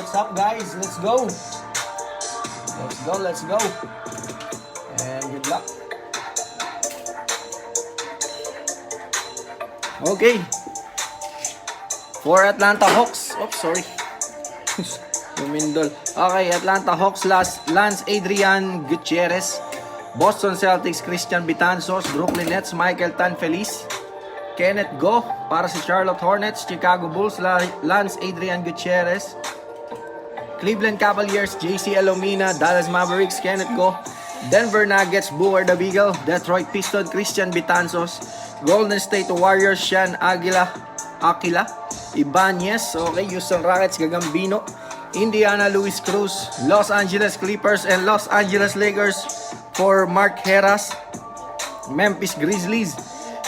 What's up, guys? Let's go. Let's go. And good luck. Okay. For Atlanta Hawks. Oops, sorry. Lumindol. Okay, Atlanta Hawks Lance Adrian Gutierrez. Boston Celtics Christian Betanzos. Brooklyn Nets Michael Tanfeliz. Kenneth Go para sa Charlotte Hornets. Chicago Bulls Lance Adrian Gutierrez. Cleveland Cavaliers, JC Alomina, Dallas Mavericks, Kenneth Go, Denver Nuggets, Booer the Beagle, Detroit Pistons, Christian Betanzos, Golden State Warriors, Sean Aquila, Ibanez, okay, Houston Rockets, Gagambino, Indiana Luis Cruz, Los Angeles Clippers, and Los Angeles Lakers for Mark Heras, Memphis Grizzlies,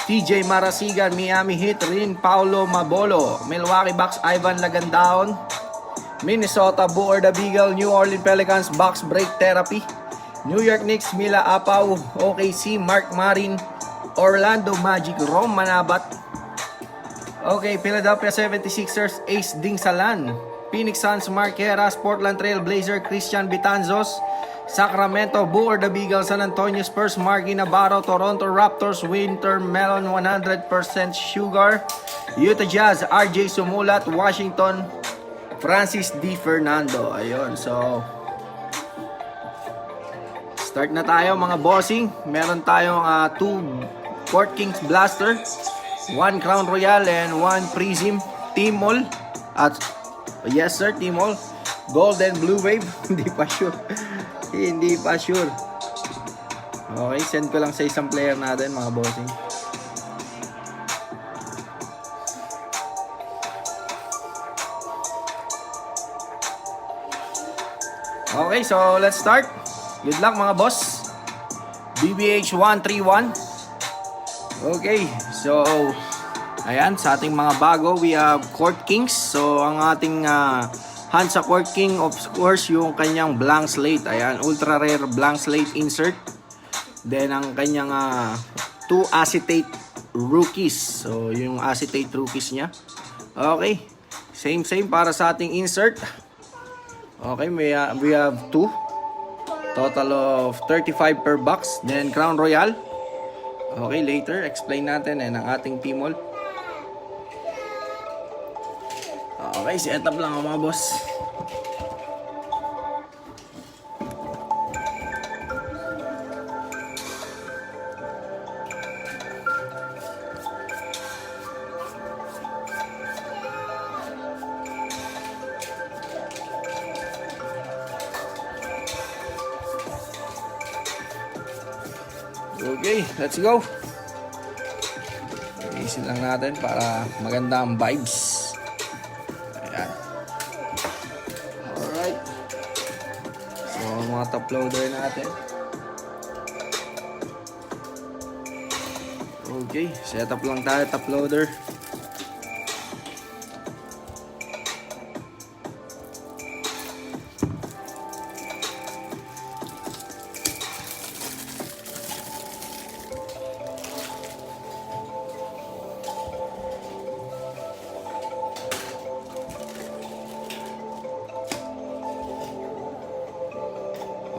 TJ Marasigan, Miami Heat, Rin Paulo Mabolo, Milwaukee Bucks, Ivan Lagandaon, Minnesota Booer the Beagle, New Orleans Pelicans, Box Break Therapy, New York Knicks, Mila Apaw, OKC, Mark Marin, Orlando Magic, Rom Manabat. Okay, Philadelphia 76ers, Ace Ding Salan, Phoenix Suns, Mark Heras, Portland Trail Blazer, Christian Betanzos, Sacramento Booer the Beagle, San Antonio Spurs, Marky Navarro, Toronto Raptors, Winter Melon 100% Sugar, Utah Jazz, RJ Sumulat, Washington Francis D. Fernando. Ayun, so start na tayo mga bossing. Meron tayong 2 Court Kings Blaster, 1 Crown Royale, and 1 Prizm Tmall. At yes sir, Tmall. Gold and Blue Wave. Hindi pa sure. Hindi pa sure. Okay, send ko lang sa isang player natin mga bossing. Okay, so let's start. Good luck mga boss. BBH 131. Okay, so ayan, sa ating mga bago, we have Court Kings. So ang ating hand sa Court King, of course, yung kanyang blank slate. Ayan, ultra rare blank slate insert. Then ang kanyang 2 acetate rookies. So yung acetate rookies niya. Okay, same para sa ating insert. Okay, we have 2. Total of 35 per box. Then Crown Royale. Okay, later explain natin ang ating Tmall. Okay, set up lang mga boss. Okay, let's go. Isin lang natin para maganda ang vibes. Ayan. mga top loader natin. Okay, set up lang tayo top loader.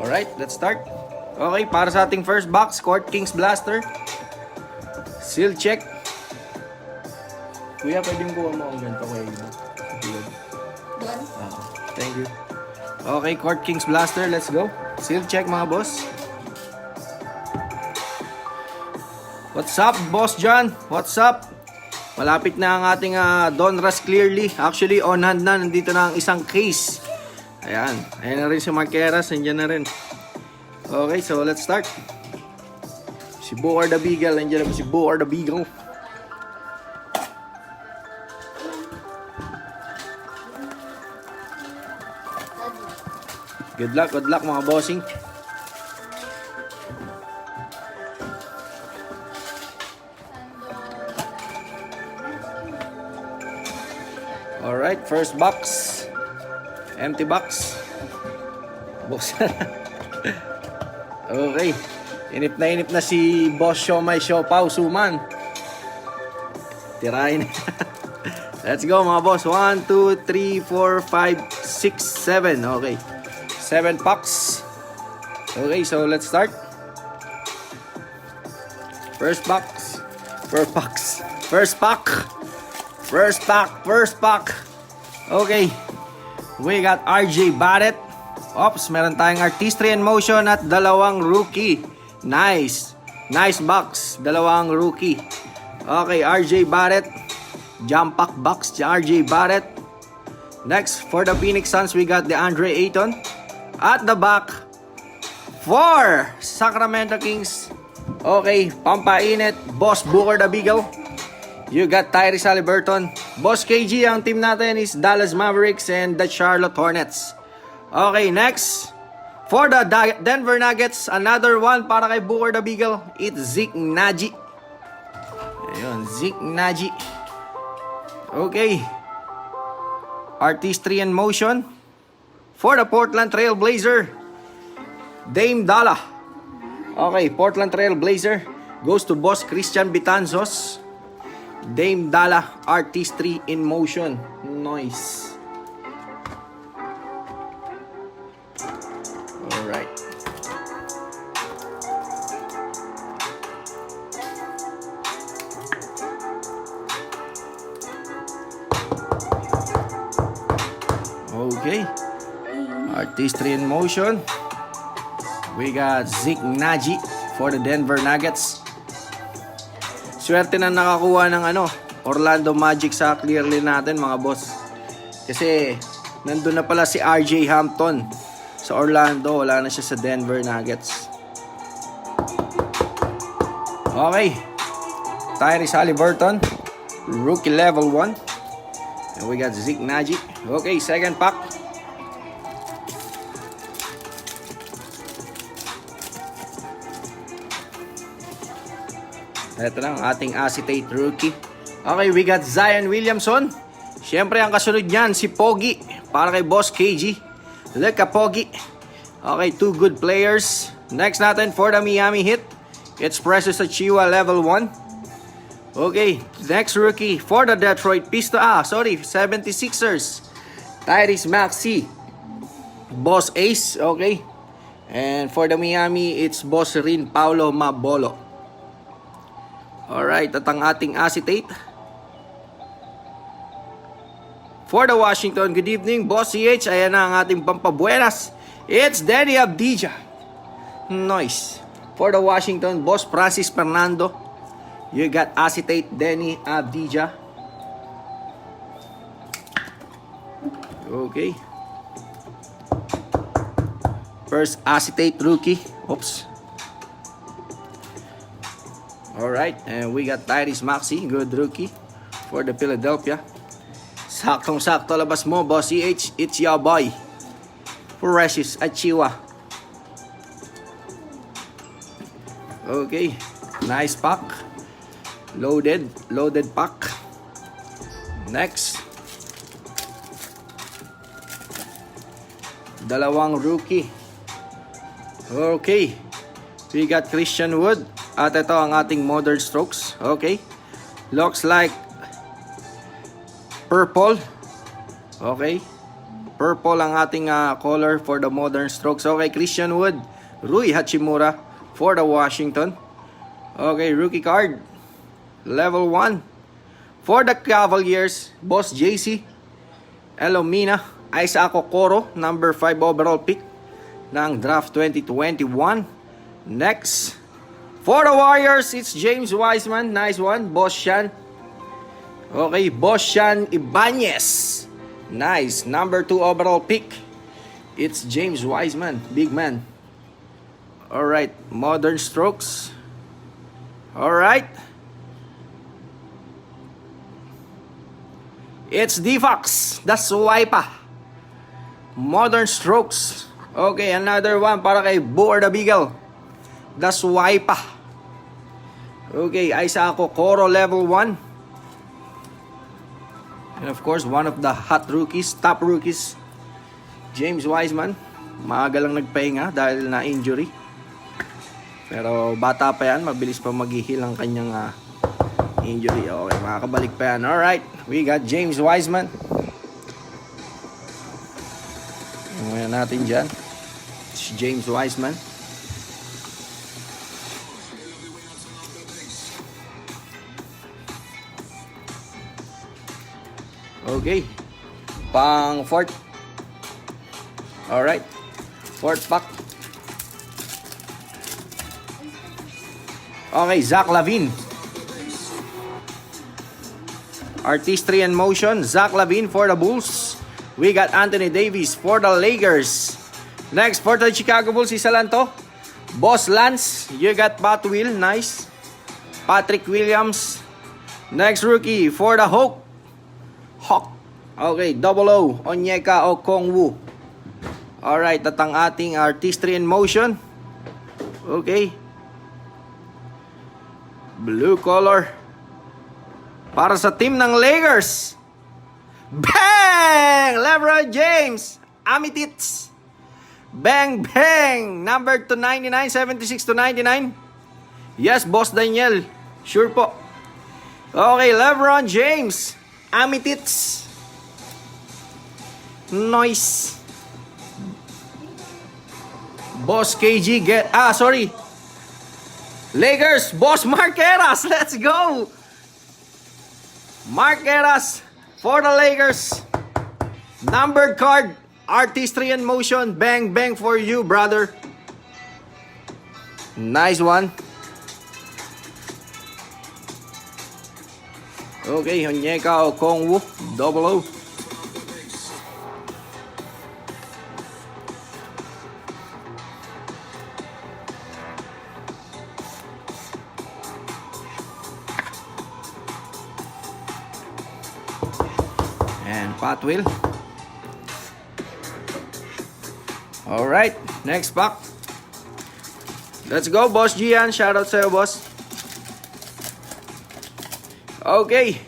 Alright, let's start. Okay, para sa ating first box, Court Kings Blaster. Seal check. Kuya, pwede mo kuha mo ang ganito kayo. Thank you. Okay, Court Kings Blaster, let's go. Seal check mga boss. What's up, Boss John? What's up? Malapit na ang ating Donruss clearly. Actually, on hand na. Nandito na ang isang case. Ayan. Ayan na rin si Marqueras. Nandiyan na rin. Okay, so let's start. Si Boar the Beagle. Nandiyan na po si Boar the Beagle. Good luck mga bossing. Alright, first box. Empty box. Boss. Okay. Inip na si Boss Siomay Siopaw Suman. Tirahin. Let's go mga boss. 1, 2, 3, 4, 5, 6, 7. Okay. 7 packs. Okay, so let's start. First box. First pack. Okay. We got RJ Barrett. Ops, meron tayong Artistry in Motion at dalawang rookie. Nice box. Dalawang rookie. Okay, RJ Barrett. Jump pack box, RJ Barrett. Next, for the Phoenix Suns, we got the Andre Ayton. At the back, for Sacramento Kings. Okay, pampainit. Boss Booker the Beagle. You got Tyrese Haliburton. Boss KG, ang team natin is Dallas Mavericks and the Charlotte Hornets. Okay, next. For the Denver Nuggets, another one para kay Booker the Beagle. It's Zeke Naji. Ayun, Zeke Naji. Okay. Artistry in Motion. For the Portland Trail Blazer, Dame Dalla. Okay, Portland Trail Blazer goes to Boss Christian Betanzos. Dame Dalla, Artistry in Motion. Nice. Alright. Okay. Artistry in Motion. We got Zeke Naji for the Denver Nuggets. Swerte na nakakuha ng Orlando Magic sa clearly natin mga boss. Kasi nandun na pala si RJ Hampton sa Orlando, wala na siya sa Denver Nuggets. Okay. Tyrese Haliburton, rookie level 1. And we got Zeke Naji. Okay, second pack. Ito lang ating acetate rookie. Okay, we got Zion Williamson. Siyempre ang kasunod niyan si Pogi para kay Boss KG. Look at Pogi. Okay, two good players. Next natin for the Miami Heat, it's Precious Achiuwa level 1. Okay, next rookie for the Detroit Pistons. 76ers. Tyrese Maxey. Boss Ace, okay. And for the Miami, it's Boss Rin Paulo Mabolo. Alright, at ang ating acetate. For the Washington, good evening, Boss CH. Ayan na ang ating pampabuenas. It's Danny Abdija. Nice. For the Washington, Boss Francis Fernando. You got acetate Danny Abdija. Okay. First acetate rookie. Oops. Alright, and we got Tyrese Maxey, good rookie for the Philadelphia. Saktong-sakto labas mo, Boss CH. It's your boy, Precious Achiuwa. Okay. Nice pack. Loaded pack. Next. Dalawang rookie. Okay. We got Christian Wood. At ito ang ating Modern Strokes. Okay. Looks like purple. Okay. Purple ang ating color for the Modern Strokes. Okay. Christian Wood. Rui Hachimura for the Washington. Okay. Rookie card. Level 1. For the Cavaliers, Boss JC. Elomina. Isaac Okoro. Number 5 overall pick ng draft 2021. Next. For the Warriors, it's James Wiseman. Nice one. Boss Shan. Okay, Boss Shan Ibanez. Nice. Number 2 overall pick. It's James Wiseman. Big man. Alright. Modern Strokes. Alright. It's Divox. That's Swipa. Modern Strokes. Okay, another one para kay Boer the Beagle. That's Swipa. Okay, Isaac Okoro level 1. And of course, one of the hot rookies, top rookies, James Wiseman. Maaga lang nagpahinga dahil na injury. Pero bata pa yan, mabilis pa mag-heal ang kanyang injury. Okay, makakabalik pa yan. Alright, we got James Wiseman. Ngayon natin dyan. It's James Wiseman. Okay. Pang fourth. Alright. Fourth pack. Okay, Zach LaVine. Artistry and Motion. Zach LaVine for the Bulls. We got Anthony Davis for the Lakers. Next, for the Chicago Bulls, isa lang to. Boss Lance. You got Batwill. Nice. Patrick Williams. Next rookie for the Hawk. Okay, double O. Onyeka Okongwu. Alright, at ang ating Artistry in Motion. Okay. Blue color. Para sa team ng Lakers. Bang! LeBron James. Amitits. Bang, bang. Number 299, 76 to 99. Yes, Boss Daniel. Sure po. Okay, LeBron James. Amitits. Nice. Boss KG get... sorry. Lakers, Boss Marqueras. Let's go. Marqueras for the Lakers. Numbered card. Artistry and Motion. Bang, bang for you, brother. Nice one. Okay, Onyeka Okongwu. Double O. And Patwill. Alright, next pack. Let's go, Boss Gian. Shoutout sa'yo, boss. Okay.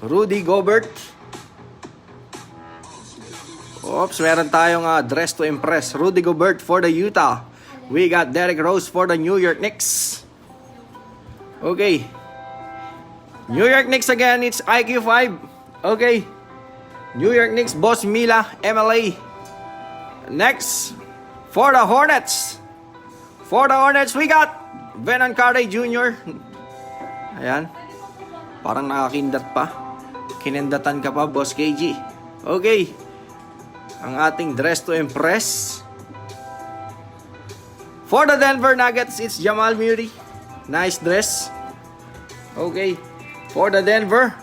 Rudy Gobert. Oops, meron tayong dress to impress. Rudy Gobert for the Utah. We got Derrick Rose for the New York Knicks. Okay. New York Knicks again. It's IQ5. Okay. New York Knicks, Boss Mila, MLA. Next, for the Hornets. For the Hornets, we got Venon Carey Jr. Ayan. Parang nakakindat pa. Kinindatan ka pa, Boss KG. Okay. Ang ating dress to impress. For the Denver Nuggets, it's Jamal Murray. Nice dress. Okay. For the Denver,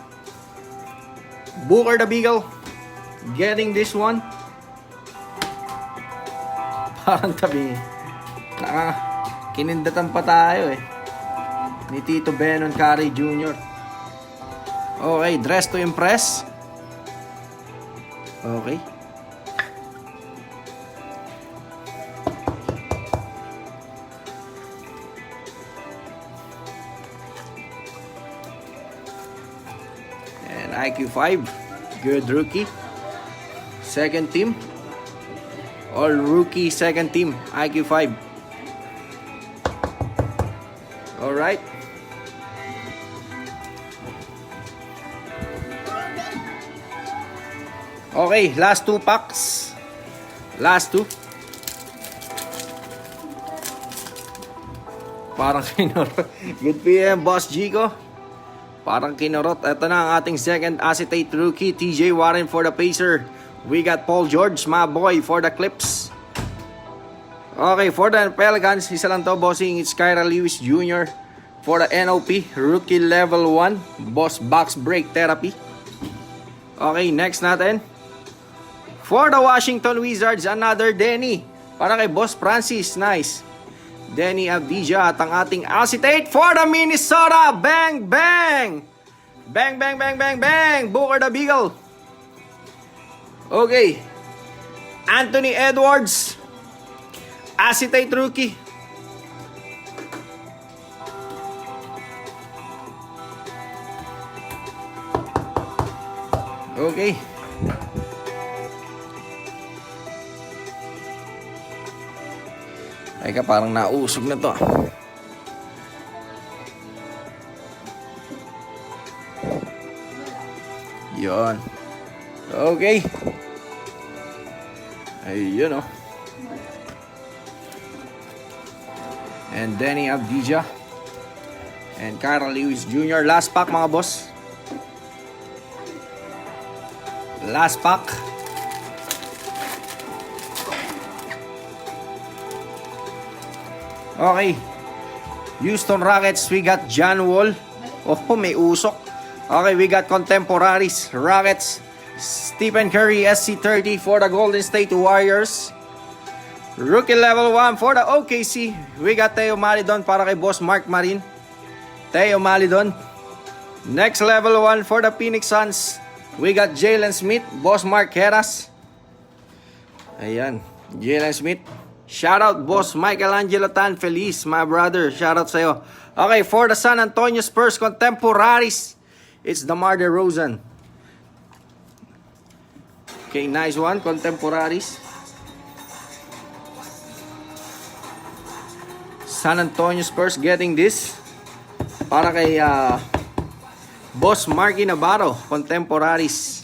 Booker the Beagle. Getting this one. Parang tabi. Kinindatan pa tayo ni Tito Venon Carey Jr. Okay, dress to impress. Okay. And IQ 5. Good rookie. Second team. All rookie second team. IQ 5. Alright. Okay, last 2 packs. Last 2. Parang kinurot. Good PM, Boss Jico. Parang kinurot. Ito na ang ating second acetate rookie. TJ Warren for the Pacer. We got Paul George, my boy, for the Clips. Okay, for the Pelicans, isa lang to, bossing. It's Kyra Lewis Jr. For the NOP, rookie level 1. Boss box break therapy. Okay, next natin. For the Washington Wizards, another Denny. Para kay Boss Francis, nice. Denny Avdija at ang ating acetate for the Minnesota. Bang, bang! Bang, bang, bang, bang, bang! Booker the Beagle. Okay. Anthony Edwards. Acetate rookie. Okay. Ay ka, parang nausog na to. Yon. Okay. Ayun oh. And Denny Avdija. And Kyra Lewis Jr. Last pack mga boss. Last pack. Okay. Houston Rockets, we got John Wall. Oh, may usok. Okay, we got Contemporaries. Rockets, Stephen Curry, SC30 for the Golden State Warriors. Rookie level 1 for the OKC. We got Theo Malidon para kay Boss Mark Marin. Theo Malidon. Next level 1 for the Phoenix Suns. We got Jalen Smith, Boss Mark Heras. Ayan, Jalen Smith. Shoutout, Boss Michelangelo Tan Feliz, my brother. Shoutout sa'yo. Okay, for the San Antonio Spurs Contemporaries, it's DeMar DeRozan. Okay, nice one, Contemporaries. San Antonio Spurs getting this. Para kay Boss Marky Navarro, Contemporaries.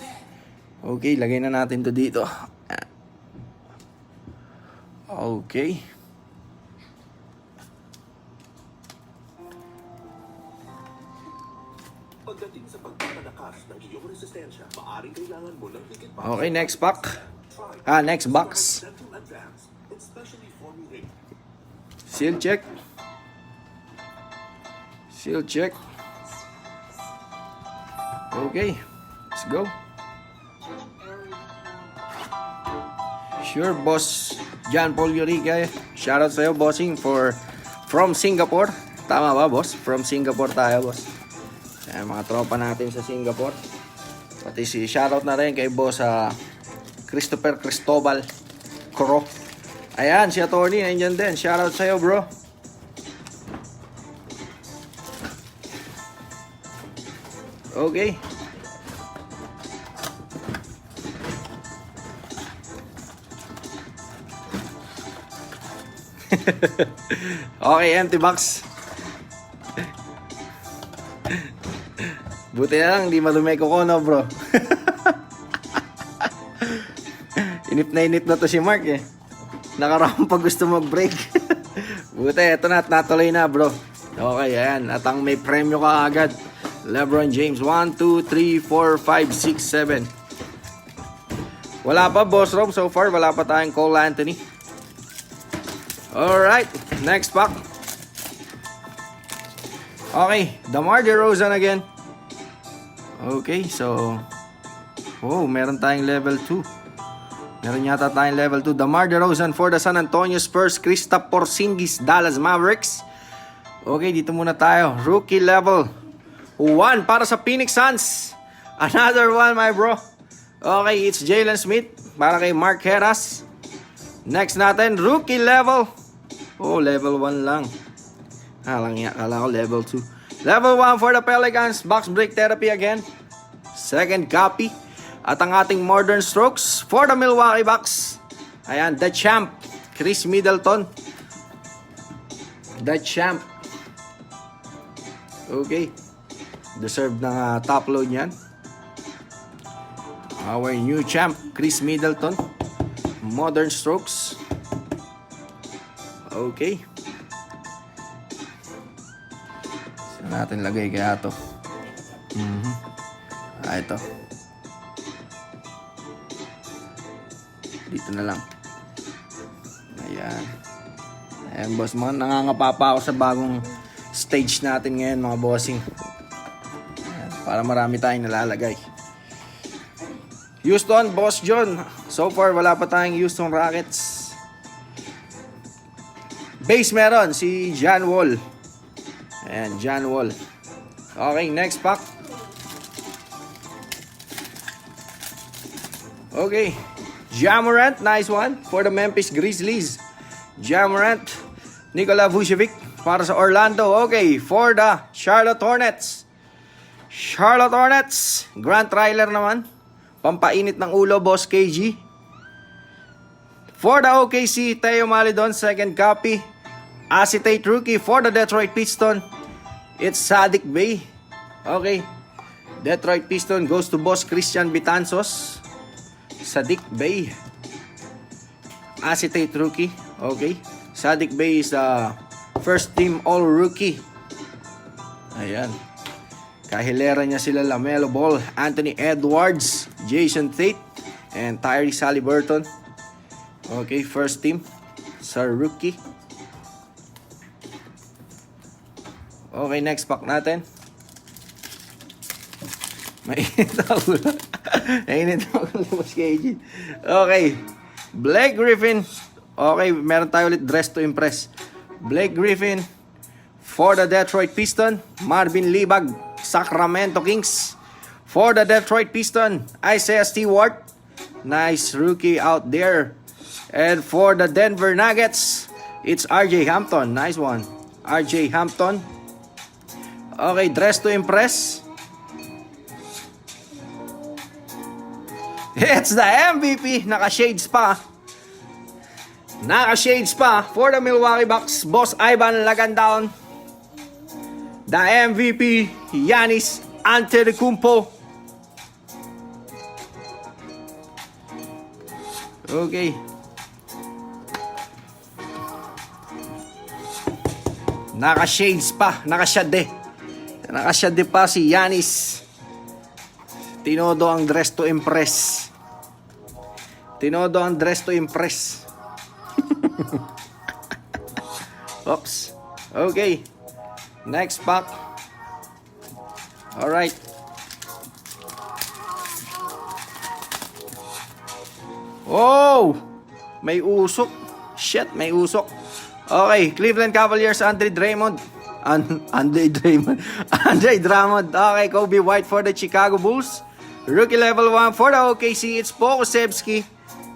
Okay, lagay na natin to dito. Okay. Pagdating sa pagpapalakas ng iyong resistensya, maaaring kailangan mo ng higit pa. Okay, next pack. Next box. Seal check. Seal check. Okay, let's go. Sure, Boss John Paul Yurica. Shoutout sa'yo, bossing, from Singapore. Tama ba, boss? From Singapore tayo, boss. Ayan, mga tropa natin sa Singapore. Pati si shoutout na rin kay Boss Christopher Cristobal Coro. Ayan, si attorney, nandiyan din. Shoutout sa'yo, bro. Okay. Okay, empty box. Buti na lang, hindi madumi ko no, bro. Inip na to si Mark eh. Nakaraan pa gusto mag-break. Buti, eto na at natuloy na, bro. Okay, ayan. At ang may premyo ka agad. LeBron James, 1, 2, 3, 4, 5, 6, 7. Wala pa, Boss Rob, so far. Wala pa tayong Cole Anthony. Alright, next pack. Okay, DeMar DeRozan again. Okay, so meron tayong level 2. Meron yata tayong level 2. DeMar DeRozan for the San Antonio Spurs. Kristaps Porzingis, Dallas Mavericks. Okay, dito muna tayo. Rookie level 1 para sa Phoenix Suns. Another one, my bro. Okay, it's Jalen Smith para kay Mark Heras. Next natin, rookie level. Oh, level 1 lang. Kala ko level 2. Level 1 for the Pelicans. Box break therapy again. second copy. At ang ating Modern Strokes for the Milwaukee Bucks. Ayan, the champ, Chris Middleton. The champ. Okay. Deserve ng top load yan. Our new champ, Chris Middleton. Modern Strokes. Okay. Saan natin lagay kaya to? Ito. Dito na lang. Ayan. Ayan, boss. Nangangapa pa ako sa bagong stage natin ngayon, mga bossing. Ayan, para marami tayong nalalagay. Houston, Boss John. So far, wala pa tayong Houston Rockets. Base meron, si John Wall. Ayan, John Wall. Okay, next pack. Okay. Ja Morant, nice one for the Memphis Grizzlies. Ja Morant, Nikola Vucevic para sa Orlando. Okay, for the Charlotte Hornets. Charlotte Hornets, Grant Ryler naman. Pampainit ng ulo, Boss KG. For the OKC, Theo Maledon, second copy. Acetate rookie for the Detroit Pistons. It's Saddiq Bey. Okay. Detroit Pistons goes to Boss Christian Betanzos. Saddiq Bey. Acetate rookie. Okay. Saddiq Bey is the first team all rookie. Ayan. Kahilera niya sila LaMelo Ball, Anthony Edwards, Jason Tate, and Tyrese Haliburton. Okay, first team sa rookie. Okay, next pack natin. Mainit ako. Mainit ako lumos KG. Okay. Blake Griffin. Okay, meron tayo ulit dress to impress. Blake Griffin for the Detroit Pistons. Marvin Libag, Sacramento Kings. For the Detroit Pistons, Isaiah Stewart. Nice rookie out there. And for the Denver Nuggets, it's RJ Hampton. Nice one. RJ Hampton. Okay, dress to impress. It's the MVP. Naka-shades pa. Naka-shades pa for the Milwaukee Bucks. Boss Ivan Lagandown. The MVP, Giannis Antetokounmpo. Okay. Naka-shades pa. Naka-shade. Naka-shade pa si Giannis. Tinodo ang dress to impress. Tinodo ang dress to impress. Oops. Okay. Next pack. Alright. Oh! May usok. Shit, may usok. Okay, Cleveland Cavaliers, Andre Drummond. Andre Drummond. Okay, Kobe White for the Chicago Bulls. Rookie level 1 for the OKC. It's Pokusevski.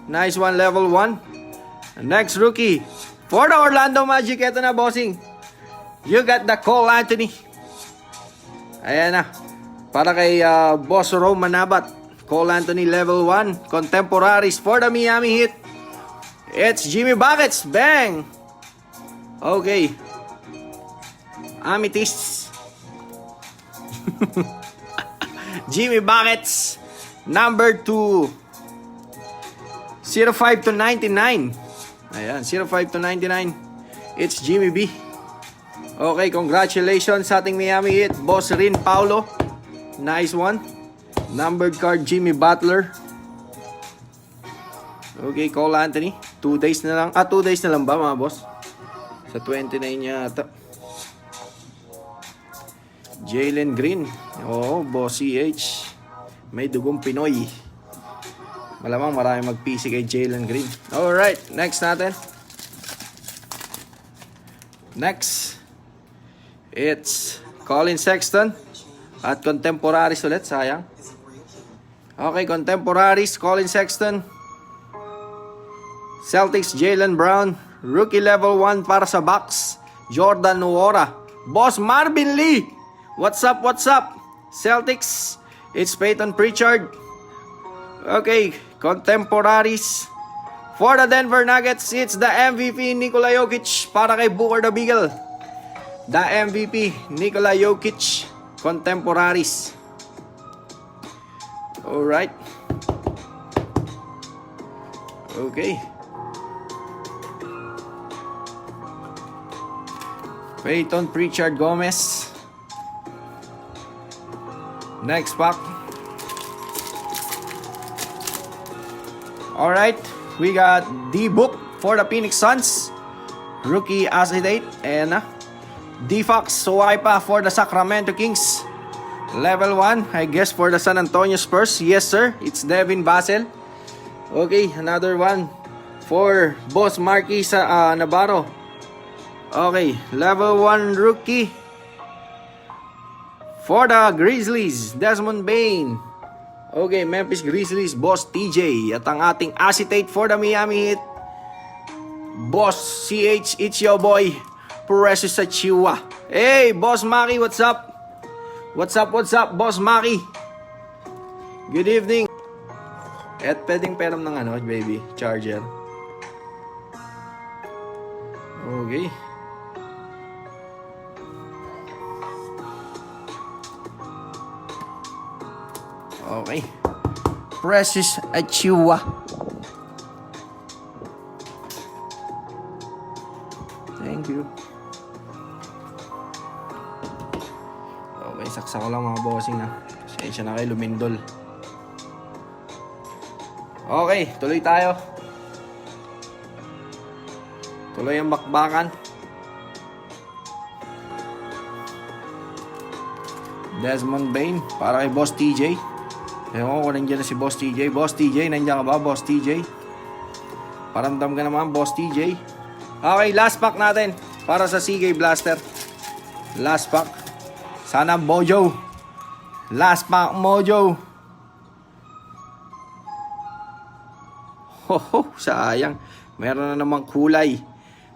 Nice one, level 1. Next rookie for the Orlando Magic. Ito na, bossing. You got the Cole Anthony. Ayan na. Para kay Boss Roman Nabat. Cole Anthony level 1. Contemporaries for the Miami Heat. It's Jimmy Buckets. Bang! Okay. Amethysts. Jimmy Buckets. Number 2. 05 to 99. Ayan, 05 to 99. It's Jimmy B. Okay, congratulations sa ating Miami Heat. Boss Rin Paulo. Nice one. Numbered card, Jimmy Butler. Okay, Cole Anthony. 2 days na lang. 2 days na lang ba, mga boss? Sa 29 yata. Jalen Green. Oo, Boss CH. May dugong Pinoy. Malamang marami mag-PC kay Jalen Green. Alright, next natin. Next. It's Colin Sexton. At Contemporaries ulit, sayang. Okay, Contemporaries, Colin Sexton. Celtics, Jaylen Brown. Rookie level 1 para sa Bucks, Jordan Nwora. Boss Marvin Lee. What's up, what's up? Celtics, It's Peyton Pritchard. Okay, contemporaries. For the Denver Nuggets, it's the MVP Nikola Jokic para kay Booker the Beagle. The MVP Nikola Jokic, contemporaries. Alright. Okay. Peyton Pritchard Gomez. Next pack. Alright. We got D-Book for the Phoenix Suns. Rookie acetate. And D-Fox Suwaipa for the Sacramento Kings. Level 1, I guess for the San Antonio Spurs. Yes sir, it's Devin Vassell. Okay, another one for Boss Marquis Navarro. Okay, level 1 rookie for the Grizzlies, Desmond Bane. Okay, Memphis Grizzlies, Boss TJ. At ang ating acetate for the Miami Heat, Boss CH, it's your boy, Precious Achiuwa. Hey, Boss Maki, what's up? What's up, Boss Maki? Good evening. At pwedeng peram ng baby, charger. Okay. Okay. Precious Achiuwa. Thank you. Okay, saksa ko lang mga bossing na. Pasensya na kayo, lumindol. Okay, tuloy tayo. Tuloy ang bakbakan. Desmond Bane para kay Boss TJ. Ewan ko nandiyan na si Boss TJ. Boss TJ, nandiyan ka ba, Boss TJ? Paramdam ka naman, Boss TJ. Okay, last pack natin para sa CK Blaster. Last pack. Sana Mojo. Last pack, Mojo. Hoho, sayang. Meron na namang kulay.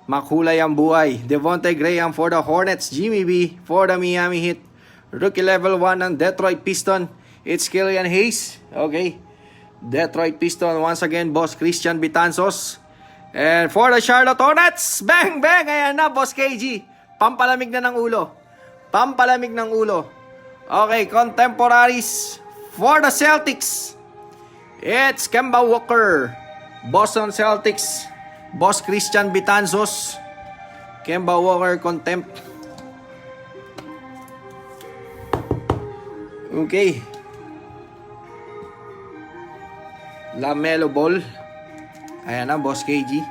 Makulay ang buhay. Devontae Graham for the Hornets. Jimmy B for the Miami Heat. Rookie level 1 ng Detroit Piston. It's Killian Hayes. Okay. Detroit Piston once again, Boss Christian Betanzos. And for the Charlotte Hornets, bang bang, ayan na, Boss KG. Pampalamig na ng ulo. Pampalamig ng ulo. Okay, contemporaries for the Celtics. It's Kemba Walker. Boston Celtics, Boss Christian Betanzos. Kemba Walker contempt. Okay. LaMelo Ball. Ayan na, Boss KG.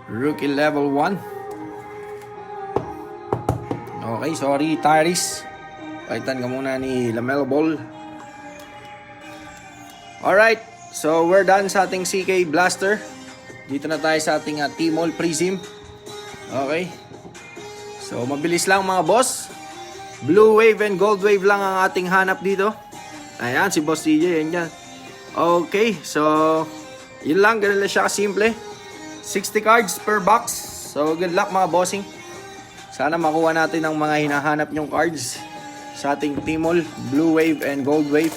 Rookie level 1. Okay, sorry Tyrese. Palitan ka muna ni LaMelo Ball. Alright, so we're done sa ating CK Blaster. Dito na tayo sa ating Tmall Prizm. Okay. So mabilis lang mga boss. Blue wave and gold wave lang ang ating hanap dito. Ayan, si Boss TJ, yan dyan. Okay, so yun lang, ganun lang siya kasimple. 60 cards per box. So good luck mga bossing. Sana makuha natin ang mga hinahanap nyong cards sa ating Tmall Blue Wave and Gold Wave.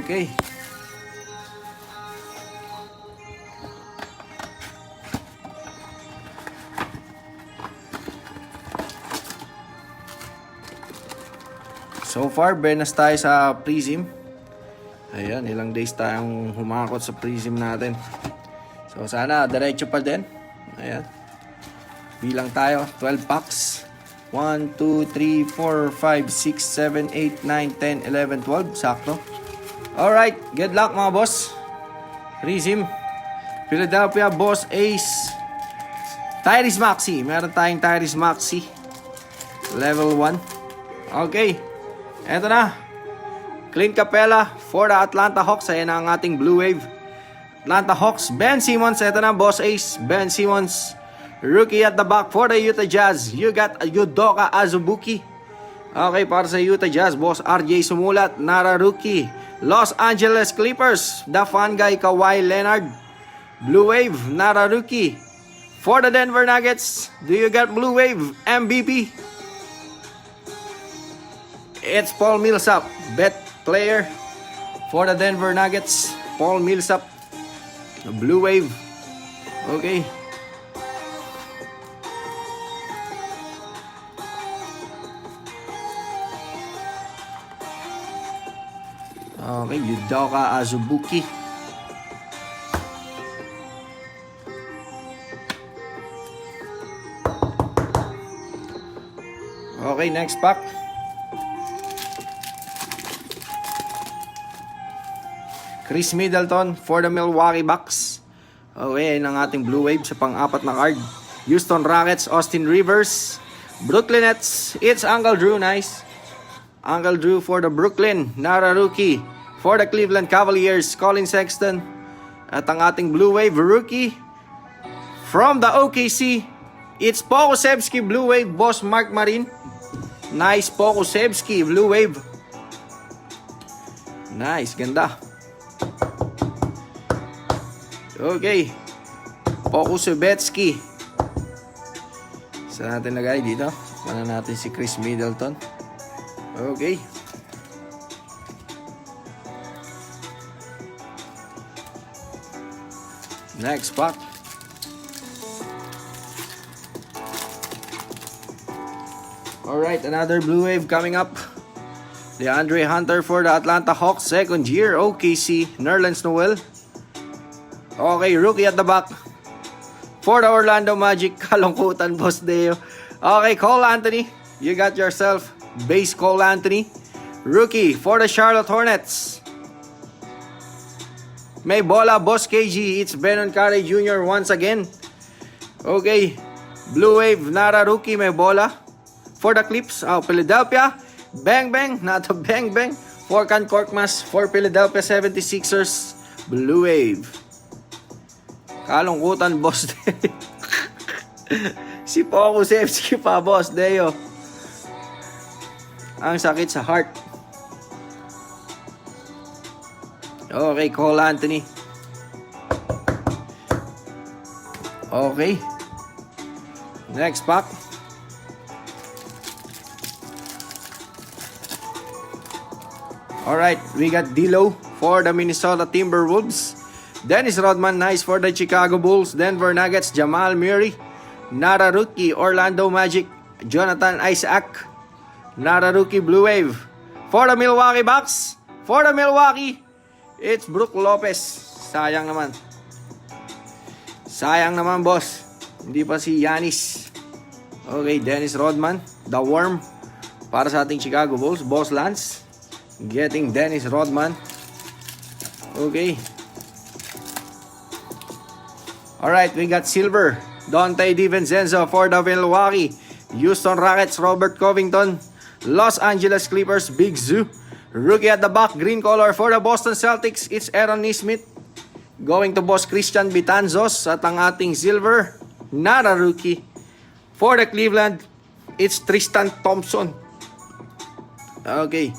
Okay. So far, benas tayo sa Prizm. Ayan, ilang days tayong humakot sa Prizm natin. So sana diretso pa din. Ayan. Bilang tayo, 12 packs. 1, 2, 3, 4, 5, 6, 7, 8, 9, 10, 11, 12. Sakto. Alright, good luck mga boss. Prizm. Philadelphia Boss Ace. Tyrese Maxey. Meron tayong Tyrese Maxey. Level 1. Okay. Eto na. Clint Capella for the Atlanta Hawks. Ayan ang ating Blue Wave. Atlanta Hawks. Ben Simmons. Eto na, Boss Ace. Ben Simmons. Rookie at the back for the Utah Jazz. You got Udoka Azubuike. Okay, para sa Utah Jazz, Boss RJ Sumulat. Nara rookie. Los Angeles Clippers. The Fan Guy Kawhi Leonard. Blue Wave. Nara rookie. For the Denver Nuggets, do you got Blue Wave MVP? It's Paul Millsap, bet player for the Denver Nuggets. Paul Millsap, Blue Wave. Okay. Okay, Yudoka Azubuike. Okay, next pack. Chris Middleton for the Milwaukee Bucks. Okay, yun ang ating Blue Wave sa pang-apat na card. Houston Rockets, Austin Rivers. Brooklyn Nets, it's Uncle Drew, nice. Uncle Drew for the Brooklyn, not a rookie. For the Cleveland Cavaliers, Colin Sexton. At ang ating Blue Wave rookie from the OKC, it's Pokusevski Blue Wave, Boss Mark Marin. Nice Pokusevski Blue Wave. Nice, ganda. Okay. Pokusevski. Saan natin lagay dito? Paano natin si Chris Middleton? Okay. Next pack. Alright, another Blue Wave coming up. DeAndre Hunter for the Atlanta Hawks, second year. OKC, Nerlens Noel. Okay, rookie at the back. For the Orlando Magic, kalungkutan, Boss Deo. Okay, Cole Anthony. You got yourself base Cole Anthony. Rookie for the Charlotte Hornets. May bola, Boss KG. It's Benon Carey Jr. once again. Okay, Blue Wave, Nara rookie, may bola. For the Clips, Philadelphia. Bang Bang, not a Bang Bang. For Can Korkmaz, for Philadelphia 76ers. Blue Wave. Kalungkutan, Boss Deo. Si Pokusevski pa, Boss Deo. Ang sakit sa heart. Okay, Cole Anthony. Okay. Next pack. Alright, we got D'Lo for the Minnesota Timberwolves. Dennis Rodman, nice for the Chicago Bulls. Denver Nuggets, Jamal Murray. Not a rookie, Orlando Magic. Jonathan Isaac. Not a rookie, Blue Wave. For the Milwaukee Bucks. For the Milwaukee, it's Brook Lopez. Sayang naman. Sayang naman, boss. Hindi pa si Giannis. Okay, Dennis Rodman. The Worm. Para sa ating Chicago Bulls. Boss Lance. Getting Dennis Rodman. Okay. Alright, we got silver. Donte DiVincenzo for the Milwaukee. Houston Rockets, Robert Covington. Los Angeles Clippers, Big Zoo. Rookie at the back, green color for the Boston Celtics. It's Aaron Nesmith. Going to Boss Christian Bitanzos. At ang ating silver, not a rookie. For the Cleveland, it's Tristan Thompson. Okay.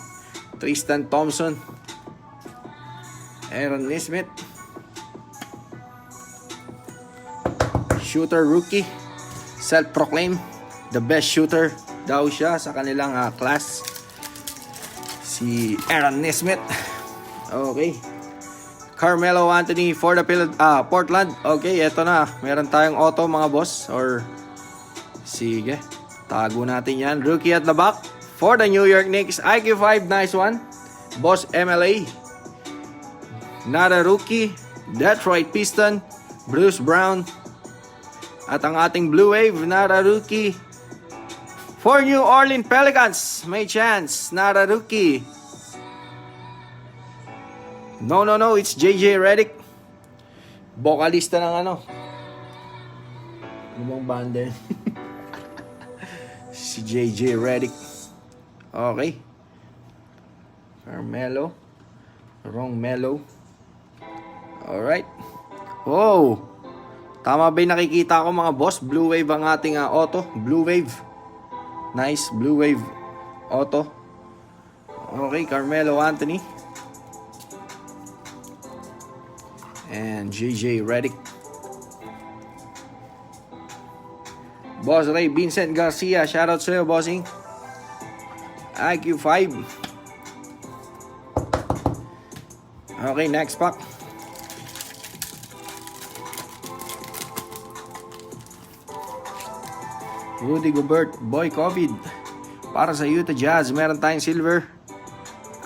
Tristan Thompson. Aaron Nesmith. Shooter rookie. Self-proclaimed the best shooter daw siya sa kanilang class. Si Aaron Nesmith. Okay. Carmelo Anthony for the Portland. Okay, eto na. Meron tayong auto, mga boss. Or sige, tago natin yan. Rookie at the back for the New York Knicks. IQ5, nice one. Boss MLA. Not a rookie. Detroit Piston. Bruce Brown. At ang ating Blue Wave, not a rookie. For New Orleans Pelicans, may chance, not a rookie. No, it's JJ Redick. Vocalista ng ano bang banda yun? Si JJ Redick. Okay. Carmelo. Wrong Melo. Alright. Wow. Tama ba yung nakikita ko, mga boss? Blue Wave ang ating auto. Blue Wave. Nice. Blue Wave auto. Okay, Carmelo Anthony. And JJ Redick. Boss Ray Vincent Garcia, shoutout sa'yo, bossing. IQ5. Okay, next pack. Rudy Gobert, Boy COVID. Para sa Utah Jazz, meron tayong silver.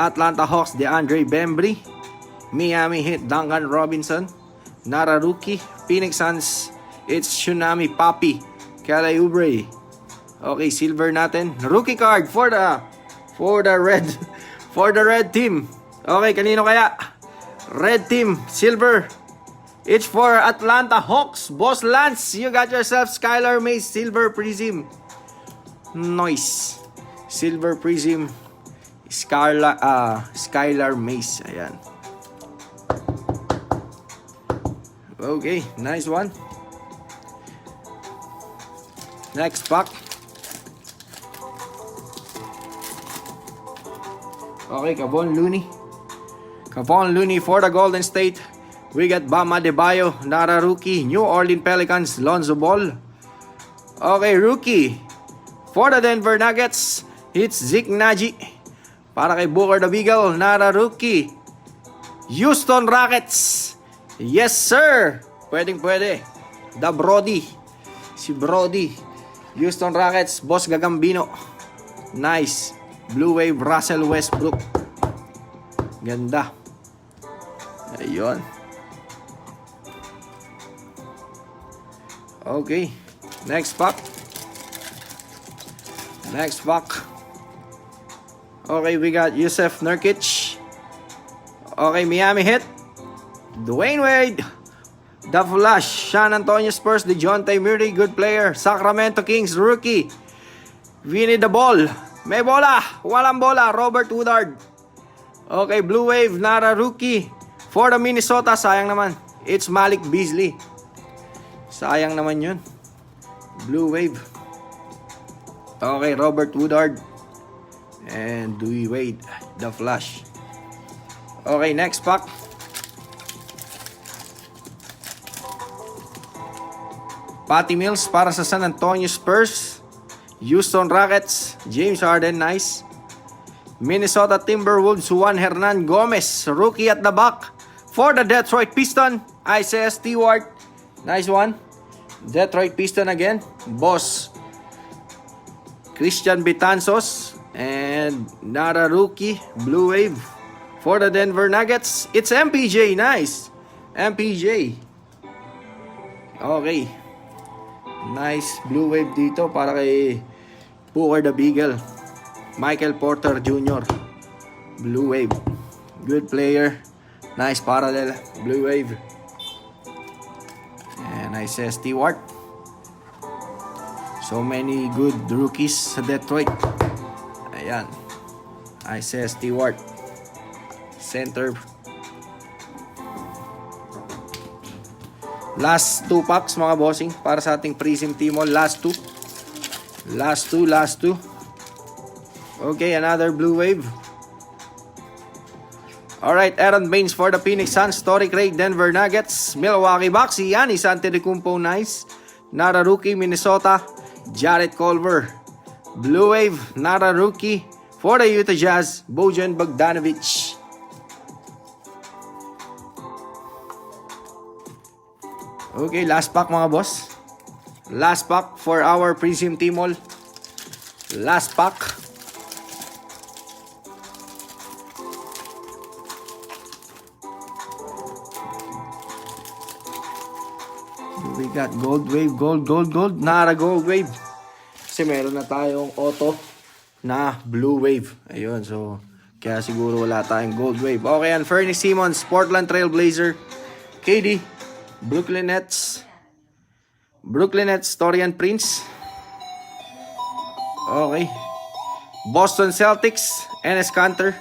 Atlanta Hawks, DeAndre Bembry. Miami Heat, Duncan Robinson. Nara Rookie. Phoenix Suns, it's Tsunami Papi, Kelly Oubre. Okay, silver natin. Rookie card for the red team. Okay, kanino kaya? Red team, silver. It's for Atlanta Hawks. Boss Lance, you got yourself Skylar Mays Silver Prizm. Nice. Silver Prizm. Skylar Mays. Ayan. Okay, nice one. Next pack. Okay, Kevon Looney for the Golden State. We got Bam Adebayo, Nara Rookie, New Orleans Pelicans, Lonzo Ball. Okay, rookie. For the Denver Nuggets, it's Zeke Naji. Para kay Booker the Beagle, Nara Rookie. Houston Rockets. Yes, sir. Pwede. The Brody. Si Brody. Houston Rockets, Boss Gagambino. Nice. Blue Wave, Russell Westbrook. Ganda. Ayun. Okay. Next pack. Okay, we got Yusef Nurkic. Okay, Miami Heat. Dwayne Wade. The Flash. San Antonio Spurs. DeJounte Murray. Good player. Sacramento Kings. Rookie. Vinny the Ball. May bola. Walang bola. Robert Woodard. Okay, Blue Wave. Nara Rookie. For the Minnesota. Sayang naman. It's Malik Beasley. Sayang naman yun. Blue Wave. Okay, Robert Woodard. And Dwayne Wade. The Flash. Okay, next pack. Patty Mills para sa San Antonio Spurs. Houston Rockets, James Harden, nice. Minnesota Timberwolves, Juan Hernan Gomez, rookie at the back. For the Detroit Pistons, Isaiah Stewart, nice one. Detroit Pistons again, boss Christian Betanzos, and Nara rookie, Blue Wave. For the Denver Nuggets, it's MPJ, nice. MPJ. Okay. Nice Blue Wave dito para kay Booker the Beagle. Michael Porter Jr. Blue Wave. Good player. Nice parallel. Blue Wave. And I say Stewart. So many good rookies sa Detroit. Ayan. I say Stewart. Center. Last 2 packs mga bossing para sa ating Prizm Tmall. Last two. Okay, another Blue Wave. Alright, Aaron Baines for the Phoenix Suns. Torrey Craig, Denver Nuggets. Milwaukee Bucks, Giannis Antetokounmpo, nice. Nara rookie, Minnesota. Jarrett Culver. Blue Wave, Nara rookie. For the Utah Jazz, Bojan Bogdanovic. Okay, last pack mga boss. Last pack for our Prizm Tmall. Last pack. We got Gold Wave, gold. Nara Gold Wave. Kasi meron na tayong auto na Blue Wave. Ayun, so kaya siguro wala tayong Gold Wave. Okay, and Fernie Simmons, Portland Trail Blazer. KD. Brooklyn Nets, Torian Prince. Okay. Boston Celtics, Enes Kanter.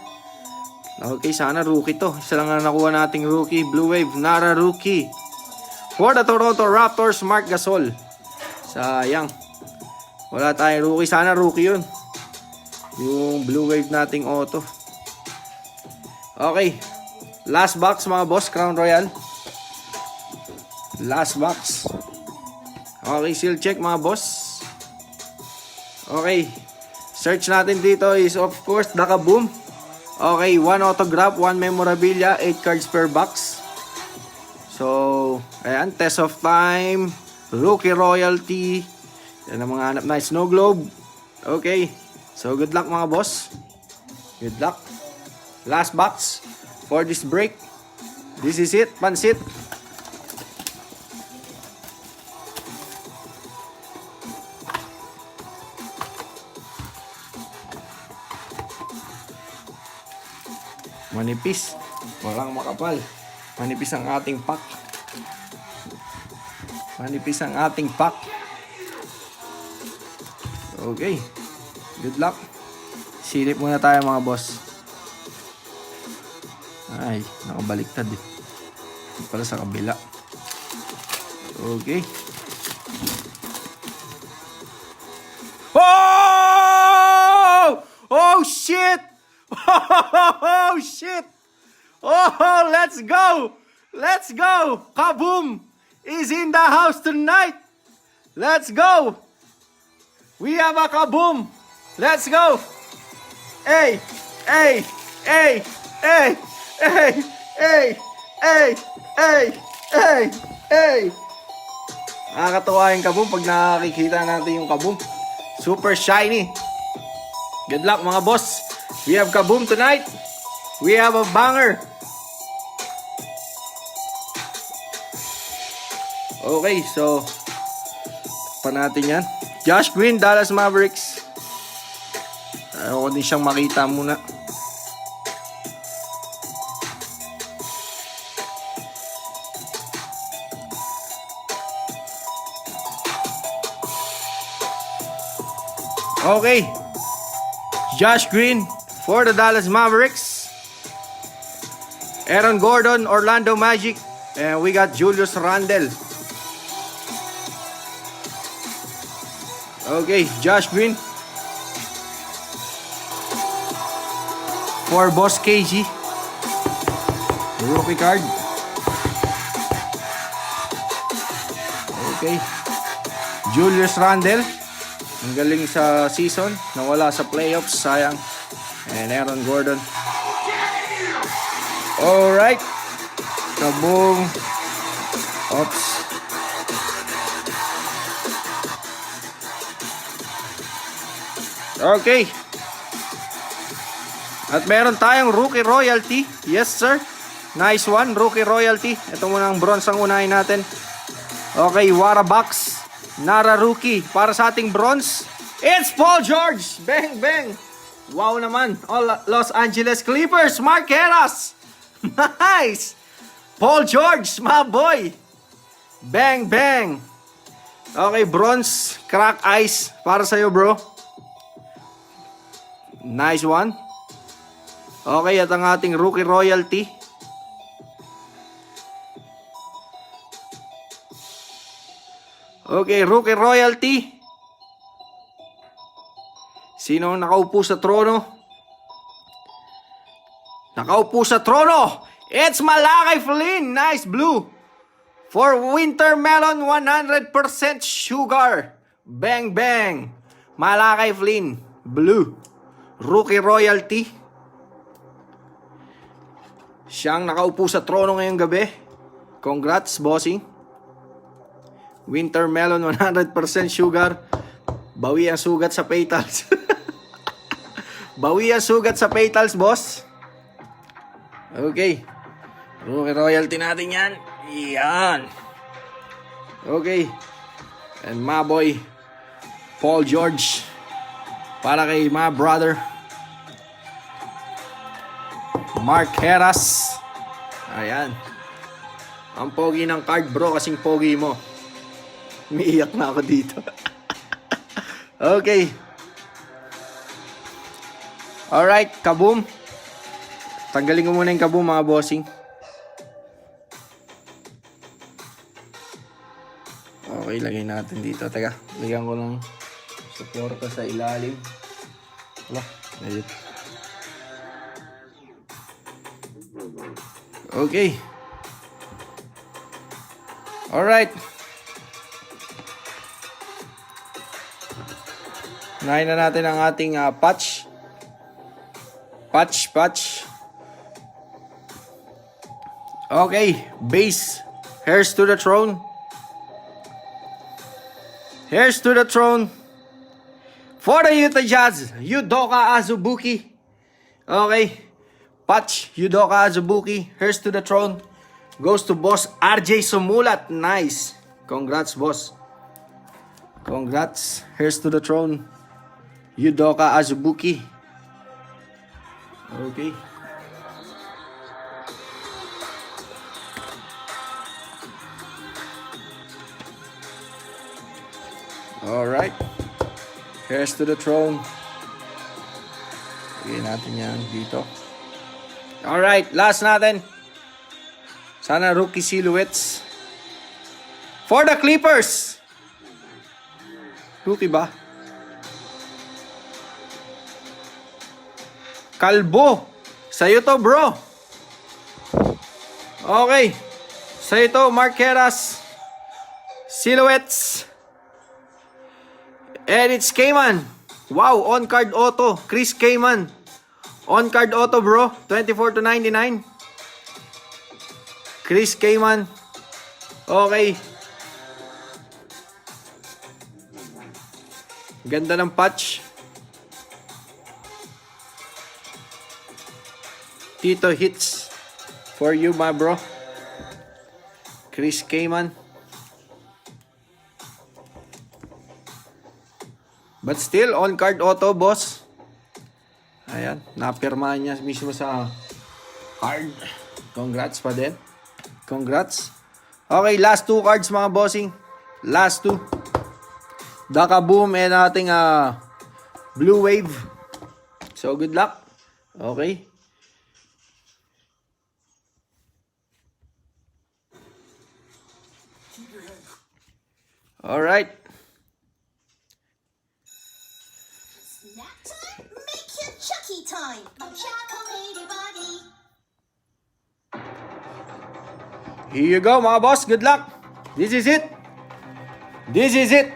Okay, sana rookie to. Isa lang na nakuha nating rookie. Blue Wave, Nara rookie. For the Toronto Raptors, Marc Gasol. Sayang. Wala tayong rookie. Sana rookie yun. Yung Blue Wave nating auto. Okay. Last box mga boss, Crown Royale. Last box. Okay, seal check mga boss. Okay. Search natin dito is of course the Kaboom. Okay, 1 autograph, 1 memorabilia, 8 cards per box. So, ayan, test of time, rookie royalty. Yan ang mga hanap na snow globe. Okay. So, good luck mga boss. Good luck. Last box for this break. This is it, pansit. Manipis. Walang makapal. Manipis ang ating pack. Manipis ang ating pack. Okay. Good luck. Silip muna tayo mga boss. Ay, nakabaliktad eh. Para sa kabila. Okay. Oh! Oh shit! Oh shit! Oh, let's go! Let's go! Kaboom is in the house tonight. Let's go! We have a Kaboom. Let's go! Hey! Hey! Hey! Hey! Hey! Hey! Hey! Hey! Hey! Hey! Nakakatawa yung Kaboom pag nakikita natin yung Kaboom. Super shiny. Good luck mga boss. We have Kaboom tonight. We have a banger. Okay, so pa natin yan. Josh Green, Dallas Mavericks. Ayaw ko din siyang makita muna. Okay. Josh Green for the Dallas Mavericks. Aaron Gordon, Orlando Magic. And we got Julius Randle. Okay, Josh Green. For Boss KG. Rookie card. Okay. Julius Randle. Ang galing sa season. Nawala sa playoffs. Sayang. And Aaron Gordon. Alright. Kaboom. Oops. Okay. At meron tayong rookie royalty. Yes sir. Nice one. Rookie royalty. Ito muna ang bronze ang unahin natin. Okay. Wara box. Nara rookie. Para sa ating bronze. It's Paul George. Bang bang. Wow naman. All Los Angeles Clippers. Mark Heras. Nice. Paul George. My boy. Bang bang. Okay. Bronze. Crack ice. Para sa'yo bro. Nice one. Okay. At ang ating rookie royalty. Okay. Rookie royalty. Sino ang nakaupo sa trono? Nakaupo sa trono! It's Malakay Flynn! Nice blue! For Winter Melon, 100% sugar! Bang bang! Malakay Flynn, blue. Rookie royalty. Siyang nakaupo sa trono ngayong gabi. Congrats, bossing. Winter Melon, 100% sugar. Bawi ang sugat sa petals. Bawi ang sugat sa petals, boss. Okay. Rookie royalty natin yan. Yan. Okay. And my boy, Paul George. Para kay my brother, Mark Heras. Ayan. Ang pogi ng card, bro. Kasing pogi mo. Umiiyak na ako dito. Okay. Alright, Kaboom. Tanggalin ko muna yung Kaboom, mga bossing. Okay, lagay natin dito. Teka, lagyan ko ng suporta sa ilalim. Wala, edit. Okay. Alright. Unahin na natin ang ating patch. Patch. Okay, base. Heirs to the throne. Heirs to the throne. For the Utah Jazz, Udoka Azubuike. Okay. Patch, Udoka Azubuike. Heirs to the throne. Goes to boss RJ Sumulat. Nice. Congrats, boss. Congrats. Heirs to the throne. Udoka Azubuike. Okay. Alright. Heirs to the throne. Lagyan natin yan dito. Alright, last natin. Sana rookie silhouettes. For the Clippers. Rookie ba? Kalbo. Sa'yo to, bro. Okay. Sa'yo to, Mark Heras. Silhouettes. And it's Cayman. Wow, on-card auto. Chris Cayman. On-card auto, bro. 24/99. Chris Cayman. Okay. Ganda ng patch. Tito hits for you, my bro. Chris Cayman. But still, on-card auto, boss. Ayan, napirmahan niya mismo sa card. Congrats pa din. Congrats. Okay, last two cards, mga bossing. Last two. Daka Boom and ating Blue Wave. So, good luck. Okay. Alright. Chucky time. Here you go, mga boss. Good luck. This is it. This is it.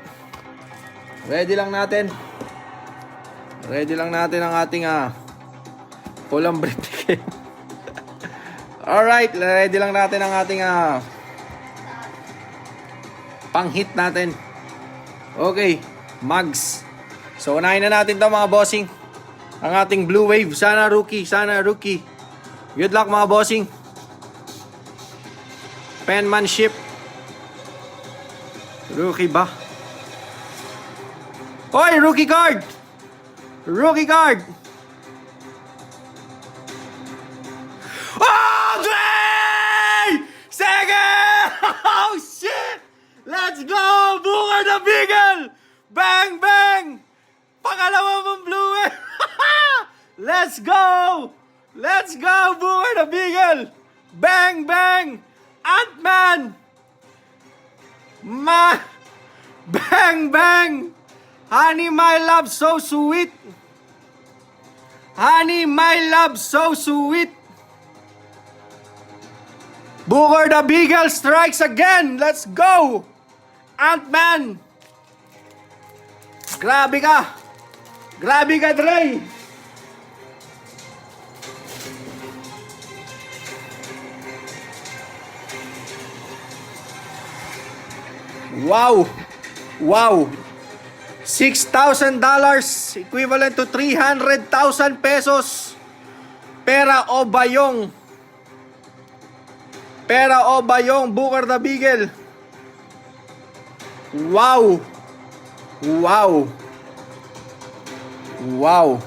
Ready lang natin. Ready lang natin ang ating pulang brief ticket. Alright. Ready lang natin ang ating pang-hit natin. Okay. Mugs. So, unahin na natin to, mga bossing. Ang ating Blue Wave. Sana rookie. Sana rookie. Good luck, mga bossing. Penmanship. Rookie ba? Hoy, rookie card! Rookie card! Oh, Dre! Second! Oh, shit! Let's go! Booker the Beagle! Bang, bang! Pangalawa mong Blue Wave! Let's go! Let's go, Booker the Beagle! Bang, bang! Ant-Man! Bang, bang! Honey, my love, so sweet! Honey, my love, so sweet! Booker the Beagle strikes again! Let's go! Ant-Man! Grabe ka! Grabe ka, Dre! Wow! Wow! $6,000 equivalent to 300,000 pesos. Pera o bayong? Pera o bayong, Booker the Beagle? Wow! Wow! Wow!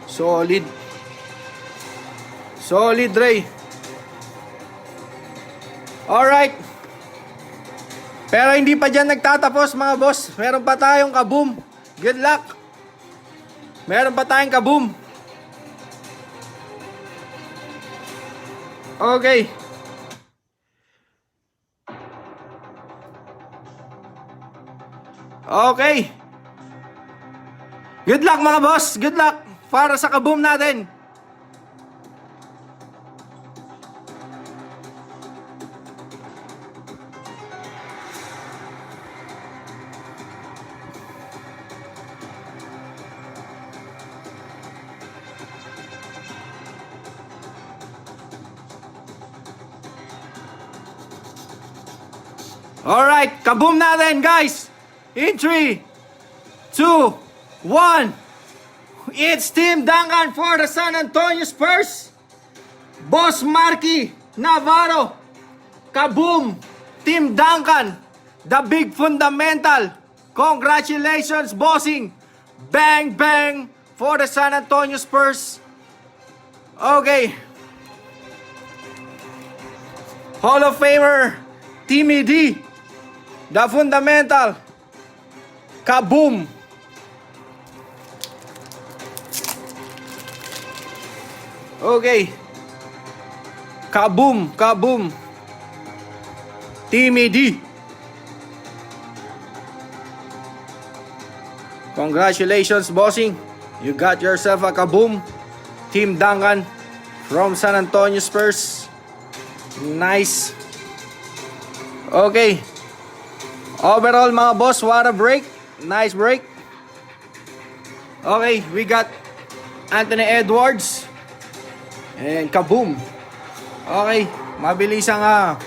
Solid. Solid, Ray. Alright. Pero hindi pa dyan nagtatapos, mga boss. Meron pa tayong kaboom. Good luck. Meron pa tayong kaboom. Okay. Okay. Good luck, mga boss. Good luck para sa kaboom natin. Alright, kaboom natin guys! In 3, 2, 1. It's Team Duncan for the San Antonio Spurs. Boss Marky Navarro. Kaboom! Team Duncan, the big fundamental. Congratulations, bossing! Bang, bang for the San Antonio Spurs. Okay. Hall of Famer, Timmy D, the fundamental. Kaboom! Okay. Kaboom, kaboom. Timmy D. Congratulations, bossing. You got yourself a kaboom. Team Duncan from San Antonio Spurs. Nice. Okay. Overall, mga boss, what a break. Nice break. Okay, we got Anthony Edwards. And kaboom. Okay, mabilis ang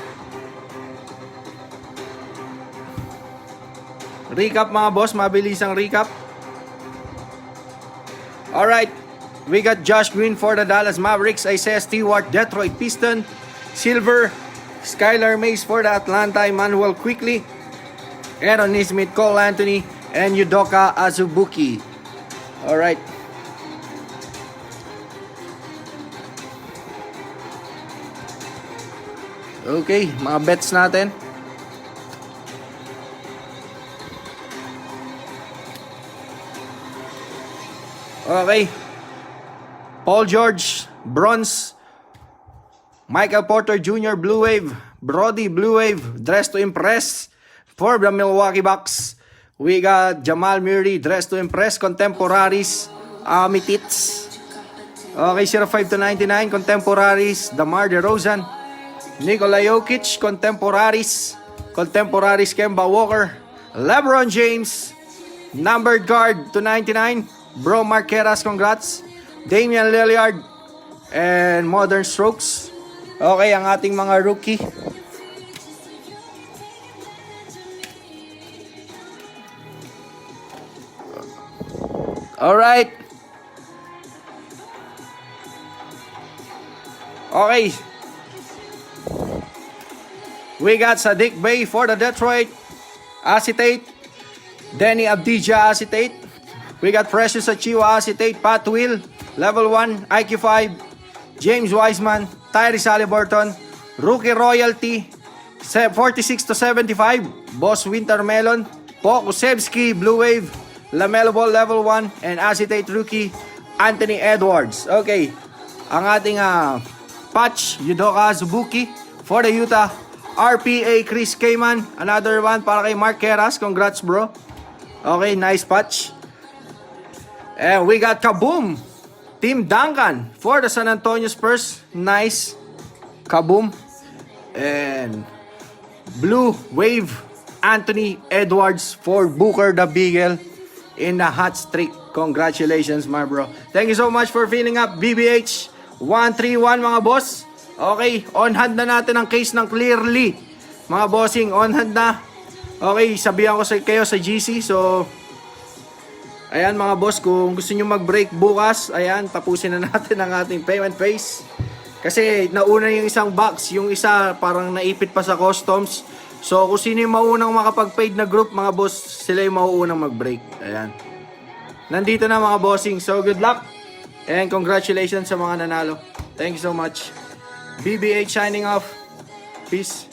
recap mga boss, mabilis ang recap. Alright, we got Josh Green for the Dallas Mavericks, Isaiah Stewart, Detroit Pistons, Silver, Skylar Mays for the Atlanta, Emmanuel Quickly, Aaron Nesmith, Cole Anthony, and Yudoka Azubuike. Alright. Okay, mga bets natin. Okay. Paul George, bronze. Michael Porter Jr., Blue Wave. Brody, Blue Wave, Dress to Impress for the Milwaukee Bucks. We got Jamal Murray, Dress to Impress, Contemporaries, Amitits. Okay, 05-99, Contemporaries, DeMar DeRozan. Nikola Jokic, Contemporaries, Kemba Walker. LeBron James, numbered guard to 99. Bro Marqueras, congrats. Damian Lillard and Modern Strokes. Okay, ang ating mga rookie. Alright. Okay. We got Sadiq Bey for the Detroit Acetate. Denny Abdija Acetate. We got Precious Achiuwa Acetate. Pat Will, level 1, IQ 5. James Wiseman, Tyrese Haliburton. Rookie Royalty, 46-75. Boss Wintermelon. Pokusevski, Blue Wave. LaMelo Ball, level 1. And Acetate rookie, Anthony Edwards. Okay. Ang ating patch, Yudoka Azubuike for the Utah. RPA, Chris Kaman. Another one para kay Mark Keras. Congrats, bro. Okay, nice patch. And we got kaboom! Team Duncan for the San Antonio Spurs. Nice. Kaboom. And Blue Wave, Anthony Edwards for Booker the Beagle in the hot streak. Congratulations, my bro. Thank you so much for filling up BBH 131, mga boss. Okay, on hand na natin ang case ng Clearly. Mga bossing, on hand na. Okay, sabihan ko kayo sa GC. So, ayan mga boss, kung gusto nyo mag-break bukas, ayan, tapusin na natin ang ating payment phase. Kasi nauna yung isang box, yung isa parang naipit pa sa customs. So, kung sino yung maunang makapag-paid na group, mga boss, sila yung mauunang mag-break. Ayan. Nandito na mga bossing. So, good luck. And congratulations sa mga nanalo. Thank you so much. BBH signing off. Peace.